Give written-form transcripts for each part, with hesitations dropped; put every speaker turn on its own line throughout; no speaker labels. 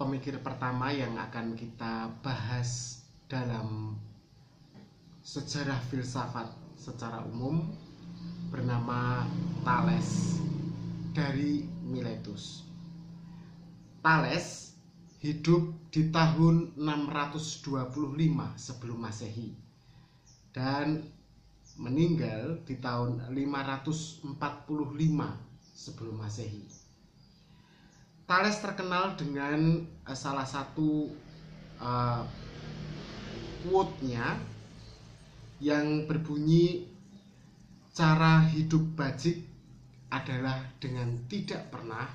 pemikir pertama yang akan kita bahas dalam sejarah filsafat secara umum bernama Thales dari Miletus. Thales hidup di tahun 625 sebelum Masehi dan meninggal di tahun 545 sebelum Masehi. Thales terkenal dengan salah satu quote-nya yang berbunyi, cara hidup bajik adalah dengan tidak pernah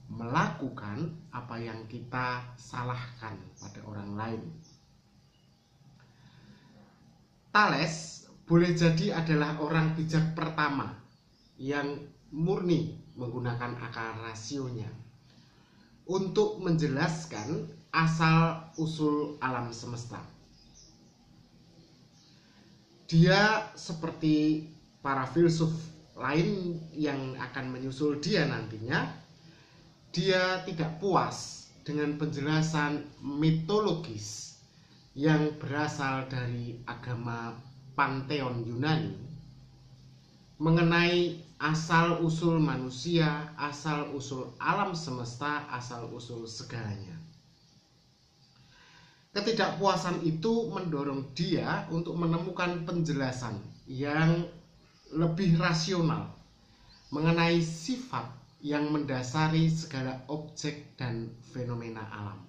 melakukan apa yang kita salahkan pada orang lain. Thales boleh jadi adalah orang bijak pertama yang murni menggunakan akal rasionya untuk menjelaskan asal-usul alam semesta. Dia seperti para filsuf lain yang akan menyusul dia nantinya, dia tidak puas dengan penjelasan mitologis yang berasal dari agama Pantheon Yunani mengenai asal-usul manusia, asal-usul alam semesta, asal-usul segalanya. Ketidakpuasan itu mendorong dia untuk menemukan penjelasan yang lebih rasional mengenai sifat yang mendasari segala objek dan fenomena alam.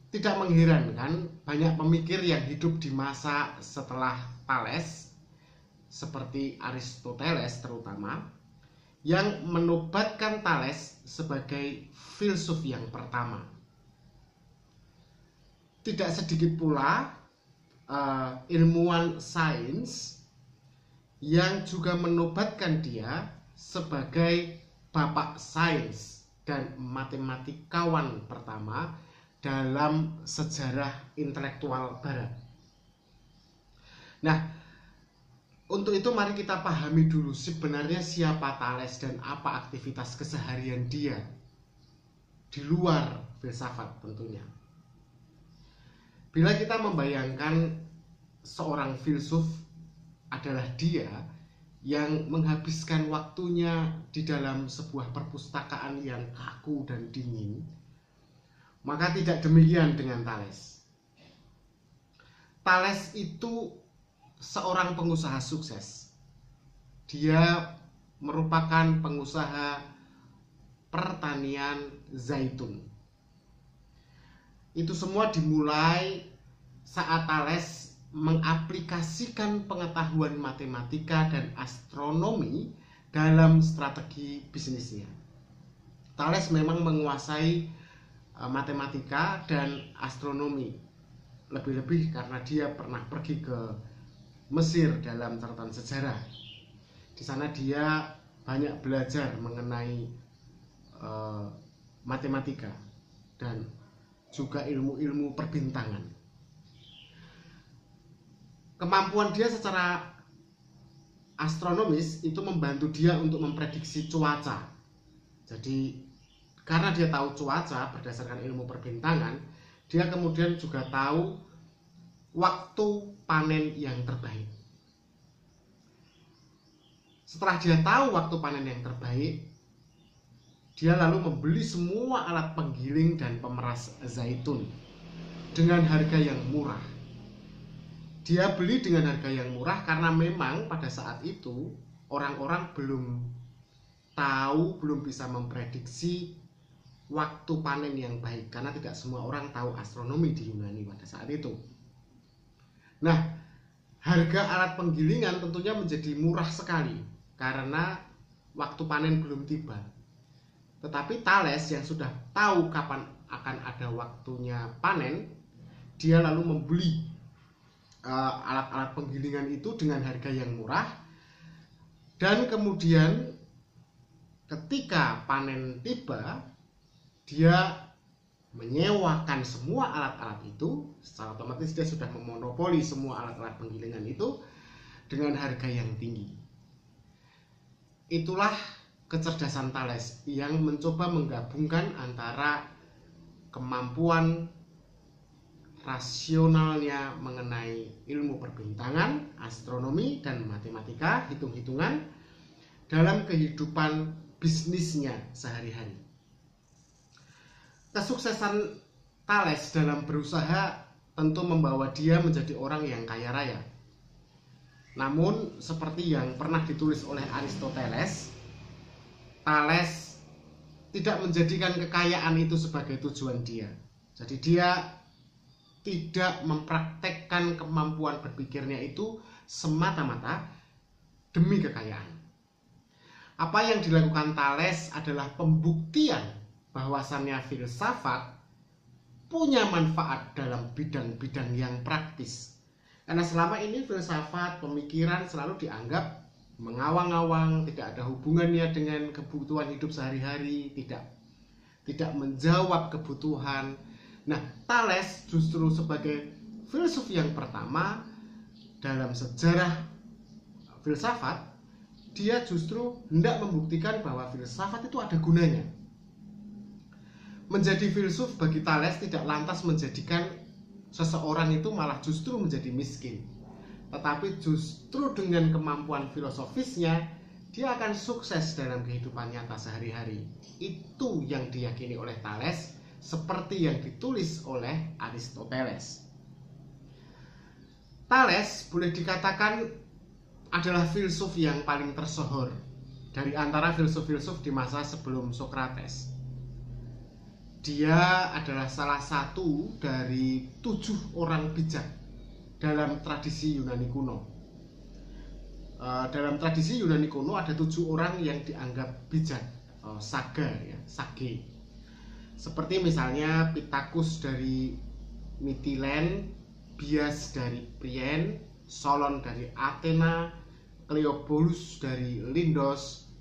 Tidak mengherankan banyak pemikir yang hidup di masa setelah Thales, seperti Aristoteles terutama, yang menobatkan Thales sebagai filsuf yang pertama. Tidak sedikit pula ilmuwan sains yang juga menobatkan dia sebagai bapak sains dan matematikawan pertama dalam sejarah intelektual barat. Nah, untuk itu mari kita pahami dulu sebenarnya siapa Thales dan apa aktivitas keseharian dia di luar filsafat tentunya. Bila kita membayangkan seorang filsuf adalah dia yang menghabiskan waktunya di dalam sebuah perpustakaan yang kaku dan dingin, maka tidak demikian dengan Thales. Thales itu seorang pengusaha sukses. Dia merupakan pengusaha pertanian zaitun. Itu semua dimulai saat Thales mengaplikasikan pengetahuan matematika dan astronomi dalam strategi bisnisnya. Thales memang menguasai matematika dan astronomi, lebih-lebih karena dia pernah pergi ke Mesir dalam catatan sejarah. Di sana dia banyak belajar mengenai matematika dan juga ilmu-ilmu perbintangan. Kemampuan dia secara astronomis itu membantu dia untuk memprediksi cuaca. Jadi karena dia tahu cuaca berdasarkan ilmu perbintangan, dia kemudian juga tahu waktu panen yang terbaik. Setelah dia tahu waktu panen yang terbaik, dia lalu membeli semua alat penggiling dan pemeras zaitun dengan harga yang murah. Dia beli dengan harga yang murah karena memang pada saat itu orang-orang belum tahu, belum bisa memprediksi waktu panen yang baik, karena tidak semua orang tahu astronomi di Yunani pada saat itu. Nah, harga alat penggilingan tentunya menjadi murah sekali karena waktu panen belum tiba. Tetapi Thales yang sudah tahu kapan akan ada waktunya panen, dia lalu membeli alat-alat penggilingan itu dengan harga yang murah, dan kemudian ketika panen tiba, dia menyewakan semua alat-alat itu. Secara otomatis dia sudah memonopoli semua alat-alat penggilingan itu dengan harga yang tinggi. Itulah kecerdasan Thales yang mencoba menggabungkan antara kemampuan rasionalnya mengenai ilmu perbintangan, astronomi, dan matematika, hitung-hitungan dalam kehidupan bisnisnya sehari-hari. Kesuksesan Thales dalam berusaha tentu membawa dia menjadi orang yang kaya raya. Namun seperti yang pernah ditulis oleh Aristoteles, Thales tidak menjadikan kekayaan itu sebagai tujuan dia. Jadi dia tidak mempraktekkan kemampuan berpikirnya itu semata-mata demi kekayaan. Apa yang dilakukan Thales adalah pembuktian bahwasannya filsafat punya manfaat dalam bidang-bidang yang praktis. Karena selama ini filsafat, pemikiran selalu dianggap mengawang-awang, tidak ada hubungannya dengan kebutuhan hidup sehari-hari, tidak menjawab kebutuhan. Nah, Thales justru sebagai filsuf yang pertama dalam sejarah filsafat, dia justru hendak membuktikan bahwa filsafat itu ada gunanya. Menjadi filsuf bagi Thales tidak lantas menjadikan seseorang itu malah justru menjadi miskin, tetapi justru dengan kemampuan filosofisnya dia akan sukses dalam kehidupan nyata sehari-hari. Itu yang diyakini oleh Thales, seperti yang ditulis oleh Aristoteles. Thales boleh dikatakan adalah filsuf yang paling tersohor dari antara filsuf-filsuf di masa sebelum Socrates. Dia adalah salah satu dari 7 orang bijak dalam tradisi Yunani kuno. Dalam tradisi Yunani kuno ada 7 orang yang dianggap bijak, saga, ya, sage. Seperti misalnya Pittacus dari Mytilene, Bias dari Priene, Solon dari Athena, Cleobulus dari Lindos.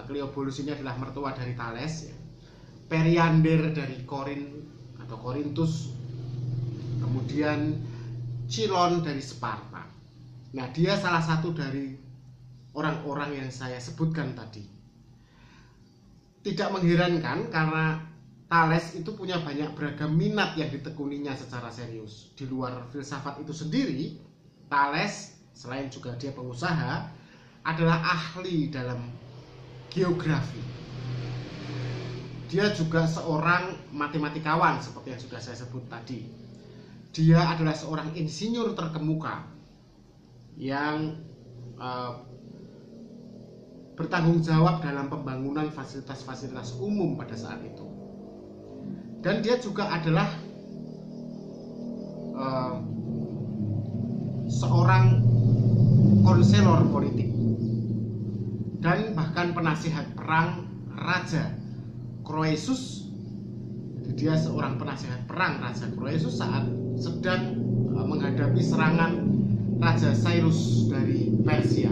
Cleobulus ini adalah mertua dari Thales, ya. Periander dari Korin atau Korintus, kemudian Cylon dari Sparta. Nah, dia salah satu dari orang-orang yang saya sebutkan tadi. Tidak mengherankan karena Thales itu punya banyak beragam minat yang ditekuninya secara serius. Di luar filsafat itu sendiri, Thales selain juga dia pengusaha, adalah ahli dalam geografi. Dia juga seorang matematikawan seperti yang sudah saya sebut tadi. Dia adalah seorang insinyur terkemuka yang bertanggung jawab dalam pembangunan fasilitas-fasilitas umum pada saat itu. Dan dia juga adalah seorang konselor politik dan bahkan penasihat perang Raja Croesus. Dia seorang penasihat perang Raja Croesus saat sedang menghadapi serangan Raja Cyrus dari Persia.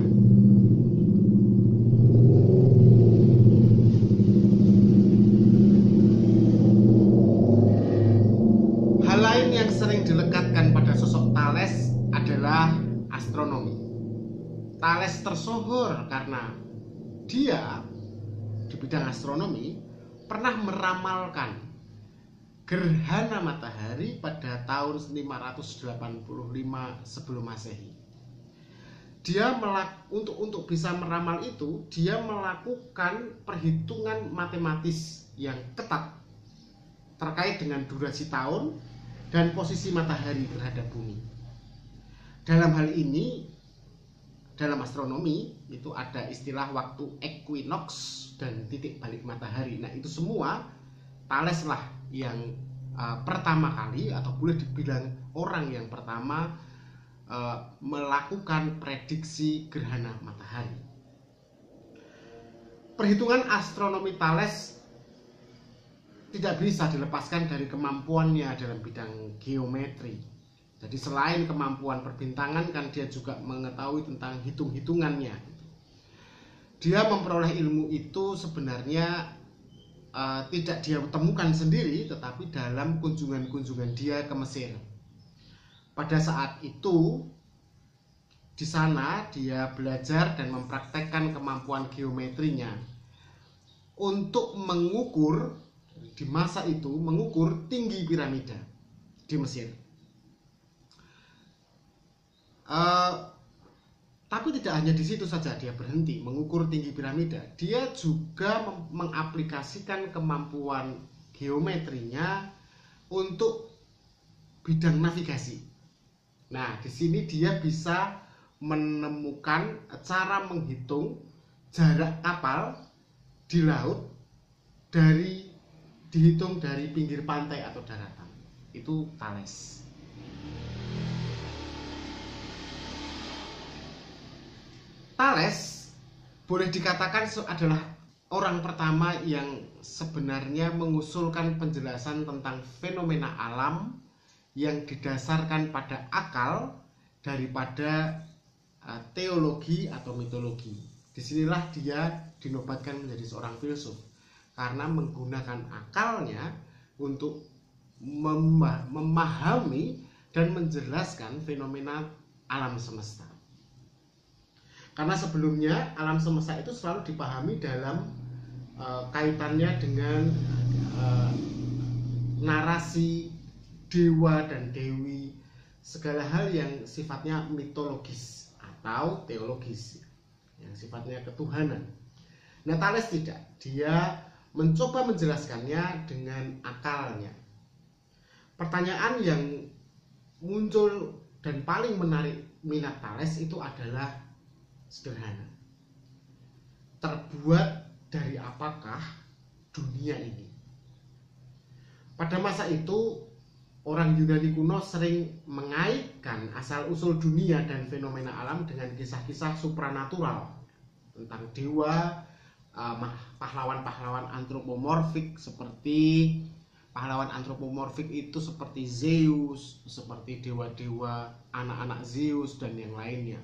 Hal lain yang sering dilekatkan pada sosok Thales adalah astronomi. Thales tersohor karena dia di bidang astronomi pernah meramalkan gerhana matahari pada tahun 585 sebelum Masehi. Dia untuk bisa meramal itu, dia melakukan perhitungan matematis yang ketat terkait dengan durasi tahun dan posisi matahari terhadap bumi. Dalam hal ini, dalam astronomi itu ada istilah waktu equinox dan titik balik matahari. Nah, itu semua Thales lah yang pertama kali, atau boleh dibilang orang yang pertama melakukan prediksi gerhana matahari. Perhitungan astronomi Thales tidak bisa dilepaskan dari kemampuannya dalam bidang geometri. Jadi selain kemampuan perbintangan, kan dia juga mengetahui tentang hitung-hitungannya. Dia memperoleh ilmu itu sebenarnya tidak dia temukan sendiri, tetapi dalam kunjungan-kunjungan dia ke Mesir. Pada saat itu, di sana dia belajar dan mempraktekkan kemampuan geometrinya. untuk mengukur di masa itu, mengukur tinggi piramida di Mesir. Tapi tidak hanya di situ saja dia berhenti mengukur tinggi piramida. Dia juga mengaplikasikan kemampuan geometrinya untuk bidang navigasi. Nah, di sini dia bisa menemukan cara menghitung jarak kapal di laut dihitung dari pinggir pantai atau daratan. Itu Thales. Thales boleh dikatakan adalah orang pertama yang sebenarnya mengusulkan penjelasan tentang fenomena alam yang didasarkan pada akal daripada teologi atau mitologi. Disinilah dia dinobatkan menjadi seorang filsuf karena menggunakan akalnya untuk memahami dan menjelaskan fenomena alam semesta. Karena sebelumnya alam semesta itu selalu dipahami dalam kaitannya dengan narasi dewa dan dewi, segala hal yang sifatnya mitologis atau teologis, yang sifatnya ketuhanan. Nah, Thales tidak, dia mencoba menjelaskannya dengan akalnya. Pertanyaan yang muncul dan paling menarik minat Thales itu adalah sederhana. Terbuat dari apakah dunia ini? Pada masa itu orang Yunani kuno sering mengaitkan asal-usul dunia dan fenomena alam dengan kisah-kisah supranatural tentang dewa, pahlawan-pahlawan antropomorfik seperti Zeus, seperti dewa-dewa anak-anak Zeus dan yang lainnya.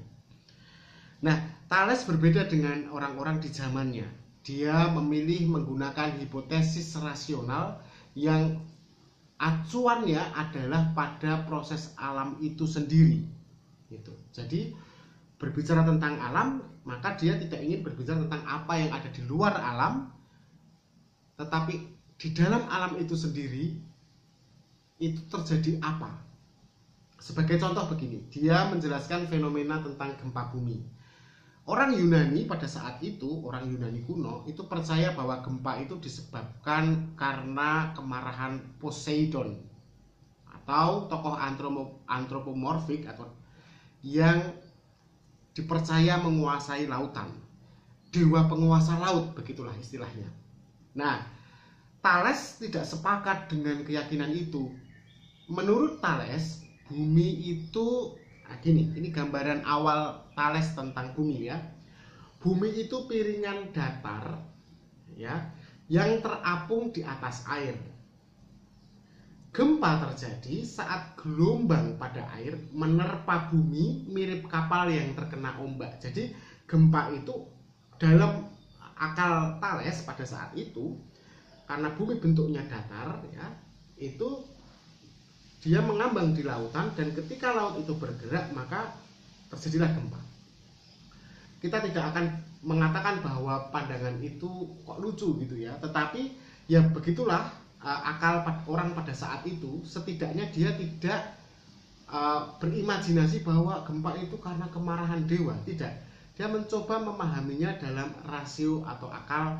Nah, Thales berbeda dengan orang-orang di zamannya. Dia memilih menggunakan hipotesis rasional yang acuannya adalah pada proses alam itu sendiri. Gitu. Jadi berbicara tentang alam, maka dia tidak ingin berbicara tentang apa yang ada di luar alam, tetapi di dalam alam itu sendiri itu terjadi apa. Sebagai contoh begini, dia menjelaskan fenomena tentang gempa bumi. Orang Yunani pada saat itu, orang Yunani kuno itu percaya bahwa gempa itu disebabkan karena kemarahan Poseidon atau tokoh antropomorfik atau yang dipercaya menguasai lautan, dewa penguasa laut, begitulah istilahnya. Nah, Thales tidak sepakat dengan keyakinan itu. Menurut Thales, bumi itu ini gambaran awal Thales tentang bumi ya. Bumi itu piringan datar ya, yang terapung di atas air. Gempa terjadi saat gelombang pada air menerpa bumi mirip kapal yang terkena ombak. Jadi gempa itu dalam akal Thales pada saat itu, karena bumi bentuknya datar ya, itu dia mengambang di lautan, dan ketika laut itu bergerak maka terjadilah gempa. Kita tidak akan mengatakan bahwa pandangan itu kok lucu gitu ya, tetapi ya begitulah akal orang pada saat itu. Setidaknya dia tidak berimajinasi bahwa gempa itu karena kemarahan dewa, tidak. Dia mencoba memahaminya dalam rasio atau akal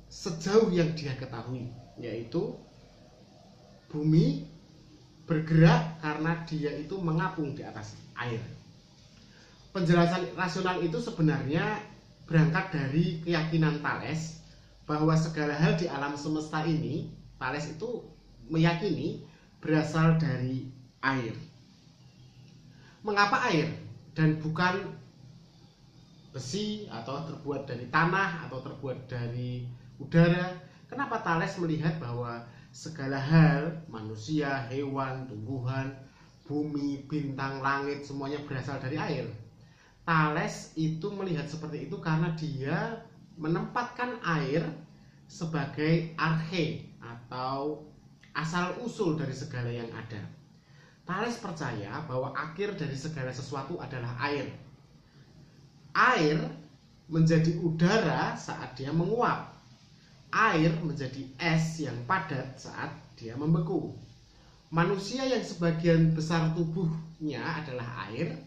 sejauh yang dia ketahui, yaitu bumi bergerak karena dia itu mengapung di atas air. Penjelasan rasional itu sebenarnya berangkat dari keyakinan Thales bahwa segala hal di alam semesta ini, Thales itu meyakini berasal dari air. Mengapa air dan bukan besi atau terbuat dari tanah atau terbuat dari udara? Kenapa Thales melihat bahwa segala hal, manusia, hewan, tumbuhan, bumi, bintang, langit, semuanya berasal dari air? Thales itu melihat seperti itu karena dia menempatkan air sebagai arche atau asal-usul dari segala yang ada. Thales percaya bahwa akhir dari segala sesuatu adalah air. Air menjadi udara saat dia menguap. air menjadi es yang padat saat dia membeku. Manusia yang sebagian besar tubuhnya adalah air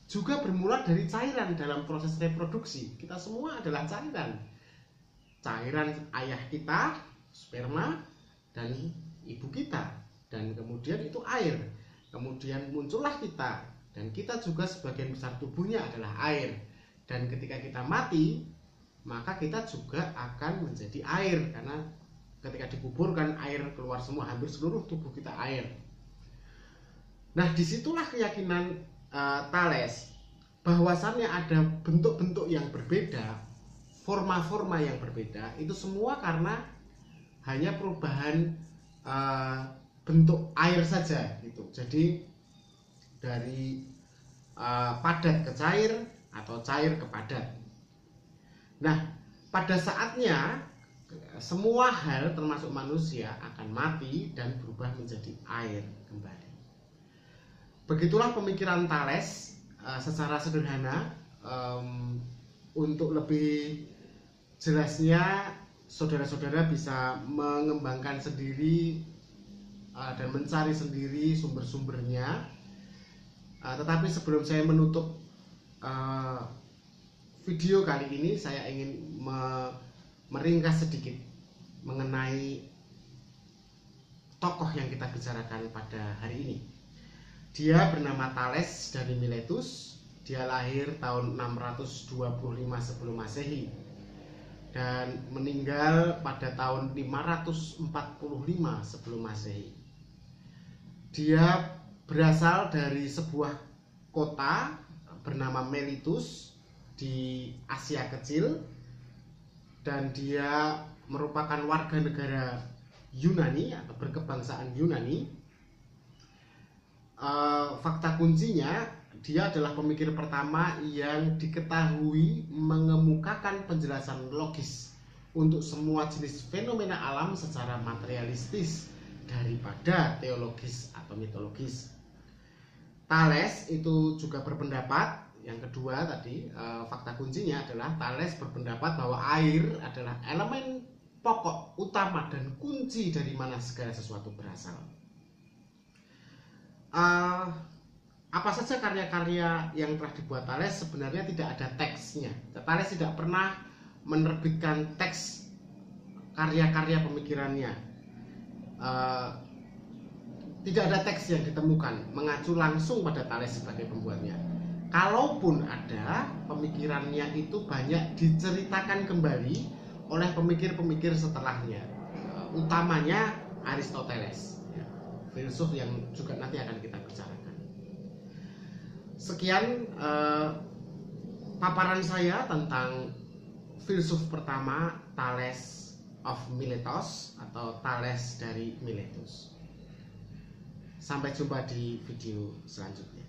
juga bermula dari cairan dalam proses reproduksi. Kita semua adalah cairan. Cairan ayah kita, sperma, dan ibu kita. Dan kemudian itu air. Kemudian muncullah kita. Dan kita juga sebagian besar tubuhnya adalah air. Dan ketika kita mati, maka kita juga akan menjadi air. Karena ketika dikuburkan, air keluar semua. Hampir seluruh tubuh kita air. Nah, disitulah keyakinan Thales bahwasannya ada bentuk-bentuk yang berbeda, forma-forma yang berbeda. Itu semua karena hanya perubahan bentuk air saja gitu. Jadi dari padat ke cair atau cair ke padat. Nah, pada saatnya semua hal termasuk manusia akan mati dan berubah menjadi air kembali. Begitulah pemikiran Thales secara sederhana. Untuk lebih jelasnya saudara-saudara bisa mengembangkan sendiri dan mencari sendiri sumber-sumbernya. Tetapi sebelum saya menutup video kali ini, saya ingin meringkas sedikit mengenai tokoh yang kita bicarakan pada hari ini. Dia bernama Thales dari Miletus. Dia lahir tahun 625 sebelum Masehi dan meninggal pada tahun 545 sebelum Masehi. Dia berasal dari sebuah kota bernama Miletus di Asia Kecil, dan dia merupakan warga negara Yunani atau berkebangsaan Yunani. Fakta kuncinya, dia adalah pemikir pertama yang diketahui mengemukakan penjelasan logis untuk semua jenis fenomena alam secara materialistis daripada teologis atau mitologis. Thales itu juga berpendapat, yang kedua tadi, fakta kuncinya adalah Thales berpendapat bahwa air adalah elemen pokok, utama, dan kunci dari mana segala sesuatu berasal. Apa saja karya-karya yang telah dibuat Thales sebenarnya tidak ada teksnya. Thales tidak pernah menerbitkan teks karya-karya pemikirannya. Tidak ada teks yang ditemukan mengacu langsung pada Thales sebagai pembuatnya. Kalaupun ada, pemikirannya itu banyak diceritakan kembali oleh pemikir-pemikir setelahnya, utamanya Aristoteles, filsuf yang juga nanti akan kita bicarakan. Sekian paparan saya tentang filsuf pertama, Thales of Miletos atau Thales dari Miletus. Sampai jumpa di video selanjutnya.